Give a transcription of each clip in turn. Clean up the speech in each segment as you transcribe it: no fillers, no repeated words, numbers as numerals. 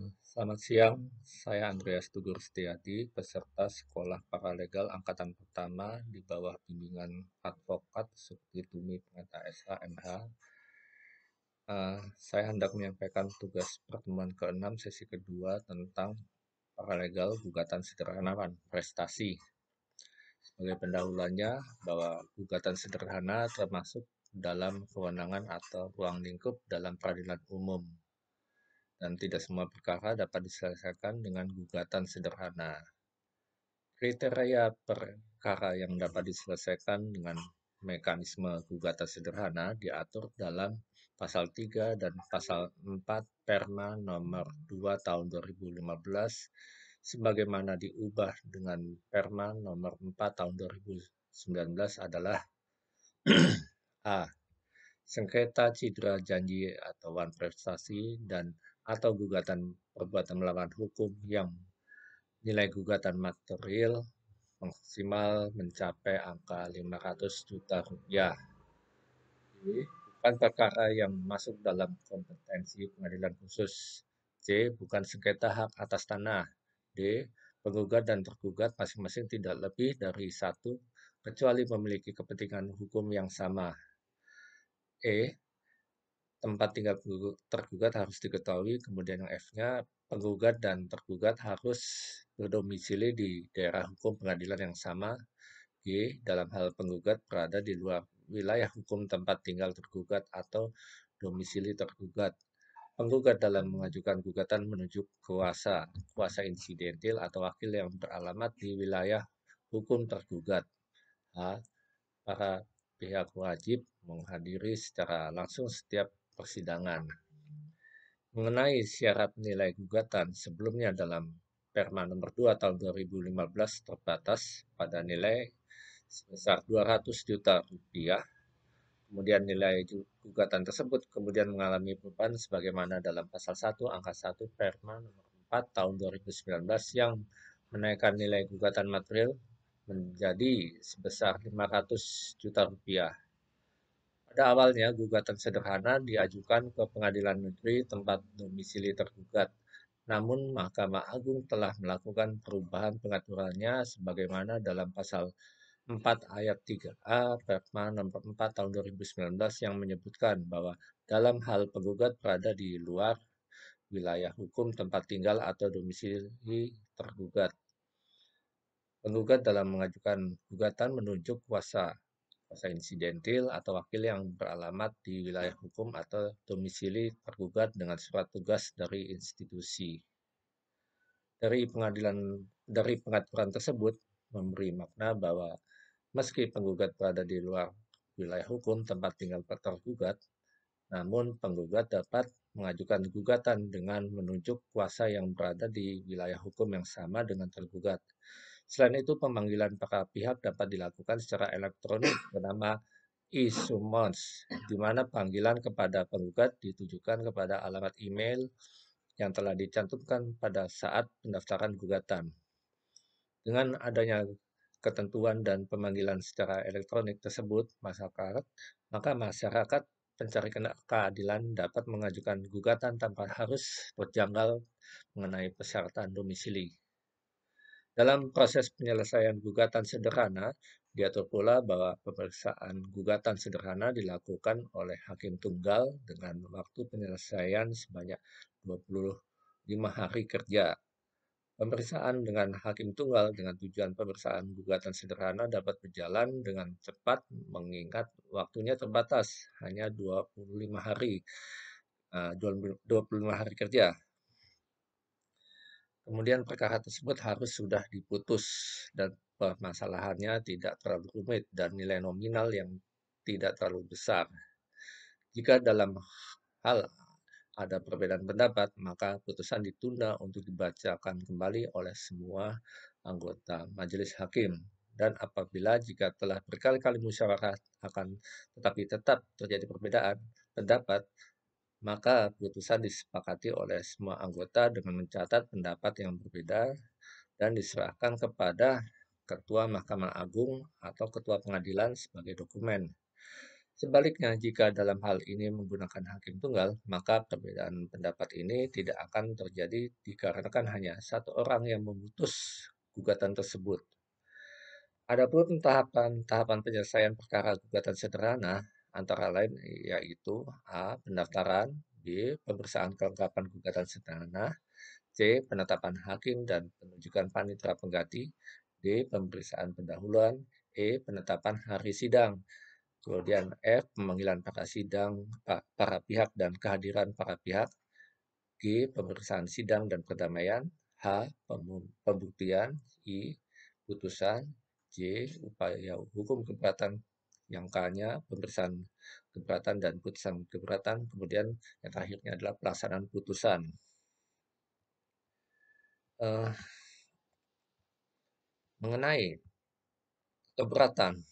Selamat siang, saya Andreas Tugur Setiadi, peserta Sekolah Paralegal Angkatan Pertama di bawah bimbingan advokat Sukti Tumi Penata SH MH. Saya hendak menyampaikan tugas pertemuan ke-6 sesi kedua tentang paralegal gugatan sederhana prestasi. Sebagai pendahulunya bahwa gugatan sederhana termasuk dalam kewenangan atau ruang lingkup dalam peradilan umum dan tidak semua perkara dapat diselesaikan dengan gugatan sederhana. Kriteria perkara yang dapat diselesaikan dengan mekanisme gugatan sederhana diatur dalam Pasal 3 dan Pasal 4 Perma nomor 2 tahun 2015 sebagaimana diubah dengan Perma nomor 4 tahun 2019 adalah A. Sengketa cedera janji atau prestasi dan atau gugatan perbuatan melawan hukum yang nilai gugatan material maksimal mencapai angka 500 juta rupiah. Bukan perkara yang masuk dalam kompetensi pengadilan khusus. C. Bukan sengketa hak atas tanah. D. Penggugat dan tergugat masing-masing tidak lebih dari satu kecuali memiliki kepentingan hukum yang sama. E. Tempat tinggal tergugat harus diketahui, kemudian yang F-nya, penggugat dan tergugat harus berdomisili di daerah hukum pengadilan yang sama. G. Dalam hal penggugat berada di luar wilayah hukum tempat tinggal tergugat atau domisili tergugat. Penggugat dalam mengajukan gugatan menunjuk kuasa insidentil atau wakil yang beralamat di wilayah hukum tergugat. H. Para pihak wajib menghadiri secara langsung setiap persidangan. Mengenai syarat nilai gugatan sebelumnya dalam Perma nomor 2 tahun 2015 terbatas pada nilai sebesar 200 juta rupiah. Kemudian nilai gugatan tersebut kemudian mengalami perubahan sebagaimana dalam Pasal 1 Angka 1 Perma nomor 4 tahun 2019 yang menaikkan nilai gugatan material menjadi sebesar 500 juta rupiah. Pada awalnya, gugatan sederhana diajukan ke Pengadilan Negeri tempat domisili tergugat. Namun, Mahkamah Agung telah melakukan perubahan pengaturannya sebagaimana dalam Pasal 4 Ayat 3A Perma nomor 4 tahun 2019 yang menyebutkan bahwa dalam hal penggugat berada di luar wilayah hukum tempat tinggal atau domisili tergugat. Penggugat dalam mengajukan gugatan menunjuk kuasa insidentil atau wakil yang beralamat di wilayah hukum atau domisili tergugat dengan surat tugas dari institusi. Dari pengaturan tersebut memberi makna bahwa meski penggugat berada di luar wilayah hukum tempat tinggal tergugat, namun penggugat dapat mengajukan gugatan dengan menunjuk kuasa yang berada di wilayah hukum yang sama dengan tergugat. Selain itu, pemanggilan para pihak dapat dilakukan secara elektronik bernama e-summons, di mana panggilan kepada penggugat ditujukan kepada alamat email yang telah dicantumkan pada saat pendaftaran gugatan. Dengan adanya ketentuan dan pemanggilan secara elektronik tersebut, maka masyarakat pencari keadilan dapat mengajukan gugatan tanpa harus terjanggal mengenai persyaratan domisili. Dalam proses penyelesaian gugatan sederhana, diatur pula bahwa pemeriksaan gugatan sederhana dilakukan oleh hakim tunggal dengan waktu penyelesaian sebanyak 25 hari kerja. Pemeriksaan dengan hakim tunggal dengan tujuan pemeriksaan gugatan sederhana dapat berjalan dengan cepat mengingat waktunya terbatas, hanya 25 hari, 25 hari kerja. Kemudian perkara tersebut harus sudah diputus dan permasalahannya tidak terlalu rumit dan nilai nominal yang tidak terlalu besar. Jika dalam hal ada perbedaan pendapat, maka putusan ditunda untuk dibacakan kembali oleh semua anggota majelis hakim. Dan apabila jika telah berkali-kali musyawarah tetapi tetap terjadi perbedaan pendapat, maka putusan disepakati oleh semua anggota dengan mencatat pendapat yang berbeda dan diserahkan kepada Ketua Mahkamah Agung atau Ketua Pengadilan sebagai dokumen. Sebaliknya, jika dalam hal ini menggunakan hakim tunggal, maka perbedaan pendapat ini tidak akan terjadi dikarenakan hanya satu orang yang memutus gugatan tersebut. Adapun tahapan-tahapan penyelesaian perkara gugatan sederhana antara lain yaitu A. Pendaftaran, B. Pemeriksaan kelengkapan gugatan sederhana, C. Penetapan hakim dan penunjukan panitera pengganti, D. Pemeriksaan pendahuluan, E. Penetapan hari sidang. Kemudian F. Pemanggilan para sidang para pihak dan kehadiran para pihak, G. Pemeriksaan sidang dan perdamaian, H. Pembuktian, I. Putusan, J. Upaya hukum keberatan, yang K-nya pemeriksaan keberatan dan putusan keberatan, kemudian yang terakhirnya adalah pelaksanaan putusan. Uh, mengenai keberatan.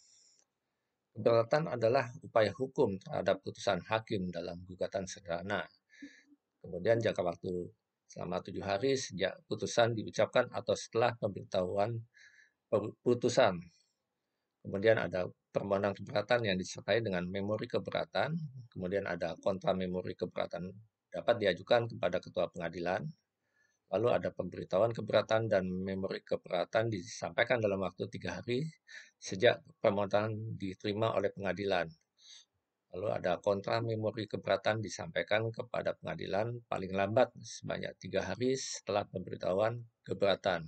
Keberatan adalah upaya hukum terhadap putusan hakim dalam gugatan sederhana. Kemudian jangka waktu selama 7 hari sejak putusan diucapkan atau setelah pemberitahuan putusan. Kemudian ada permohonan keberatan yang disertai dengan memori keberatan. Kemudian ada kontra memori keberatan dapat diajukan kepada ketua pengadilan. Lalu ada pemberitahuan keberatan dan memori keberatan disampaikan dalam waktu 3 hari sejak permohonan diterima oleh pengadilan. Lalu ada kontra memori keberatan disampaikan kepada pengadilan paling lambat sebanyak 3 hari setelah pemberitahuan keberatan.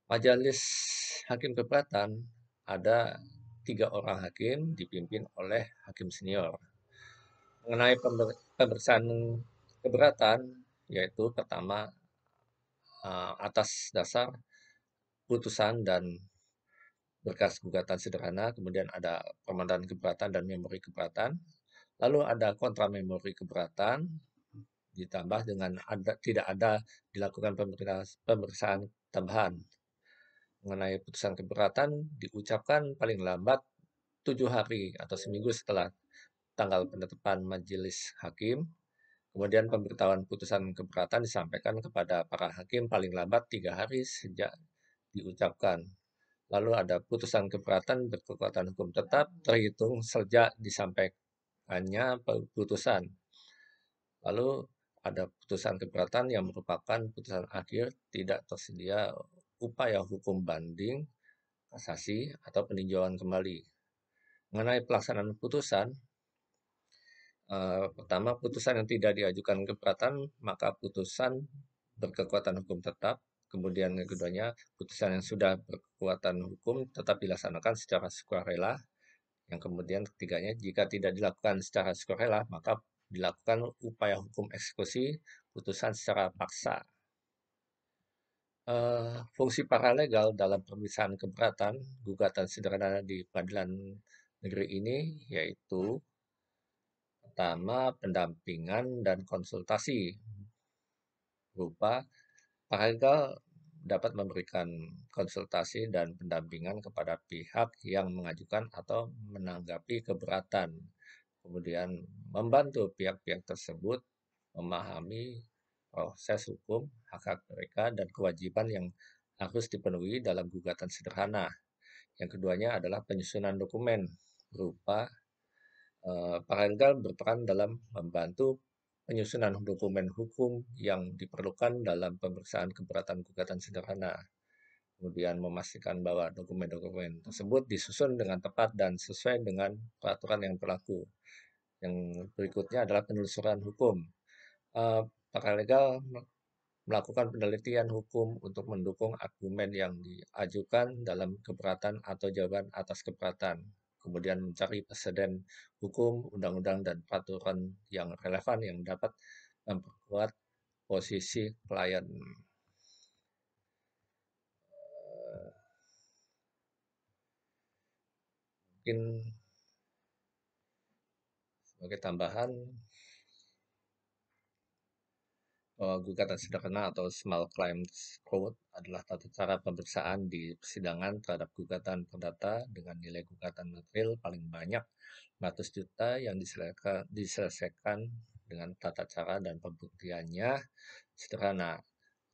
Majelis Hakim Keberatan ada 3 orang hakim dipimpin oleh hakim senior. Mengenai pemeriksaan keberatan, yaitu pertama atas dasar putusan dan berkas gugatan sederhana, kemudian ada permohonan keberatan dan memori keberatan, lalu ada kontra memori keberatan, ditambah dengan tidak ada dilakukan pemeriksaan tambahan. Mengenai putusan keberatan diucapkan paling lambat 7 hari atau seminggu setelah tanggal penetapan majelis hakim. Kemudian pemberitahuan putusan keberatan disampaikan kepada para hakim paling lambat 3 hari sejak diucapkan. Lalu ada putusan keberatan berkekuatan hukum tetap terhitung sejak disampaikannya putusan. Lalu ada putusan keberatan yang merupakan putusan akhir, tidak tersedia upaya hukum banding, kasasi, atau peninjauan kembali. Mengenai pelaksanaan putusan, pertama, putusan yang tidak diajukan keberatan, maka putusan berkekuatan hukum tetap. Kemudian yang keduanya, putusan yang sudah berkekuatan hukum tetap dilaksanakan secara sukarela. Yang kemudian ketiganya, jika tidak dilakukan secara sukarela, maka dilakukan upaya hukum eksekusi putusan secara paksa. Fungsi paralegal dalam pemeriksaan keberatan gugatan sederhana di pengadilan negeri ini yaitu pertama, pendampingan dan konsultasi berupa paralegal dapat memberikan konsultasi dan pendampingan kepada pihak yang mengajukan atau menanggapi keberatan. Kemudian membantu pihak-pihak tersebut memahami proses hukum, hak-hak mereka, dan kewajiban yang harus dipenuhi dalam gugatan sederhana. Yang keduanya adalah penyusunan dokumen berupa paralegal berperan dalam membantu penyusunan dokumen hukum yang diperlukan dalam pemeriksaan keberatan gugatan sederhana. Kemudian memastikan bahwa dokumen-dokumen tersebut disusun dengan tepat dan sesuai dengan peraturan yang berlaku. Yang berikutnya adalah penelusuran hukum. Paralegal melakukan penelitian hukum untuk mendukung argumen yang diajukan dalam keberatan atau jawaban atas keberatan. Kemudian mencari preseden hukum, undang-undang, dan peraturan yang relevan yang dapat memperkuat posisi klien. Mungkin sebagai tambahan, gugatan sederhana atau small claims court adalah tata cara pemeriksaan di persidangan terhadap gugatan perdata dengan nilai gugatan material paling banyak 100 juta yang diselesaikan dengan tata cara dan pembuktiannya sederhana.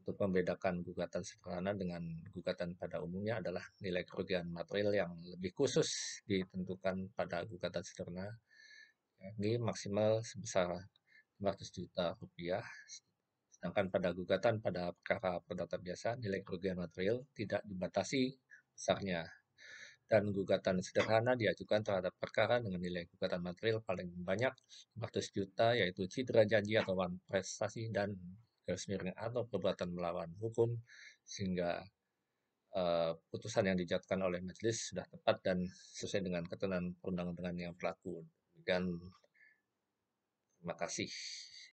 Untuk membedakan gugatan sederhana dengan gugatan pada umumnya adalah nilai kerugian material yang lebih khusus ditentukan pada gugatan sederhana, yakni maksimal sebesar 500 juta rupiah. Sedangkan pada gugatan pada perkara perdata biasa, nilai kerugian material tidak dibatasi besarnya. Dan gugatan sederhana diajukan terhadap perkara dengan nilai gugatan material paling banyak 500 juta, yaitu cedera janji atau prestasi dan garis miring atau perbuatan melawan hukum, sehingga putusan yang dijatuhkan oleh majelis sudah tepat dan sesuai dengan ketentuan perundang-undangan yang berlaku. Dan terima kasih.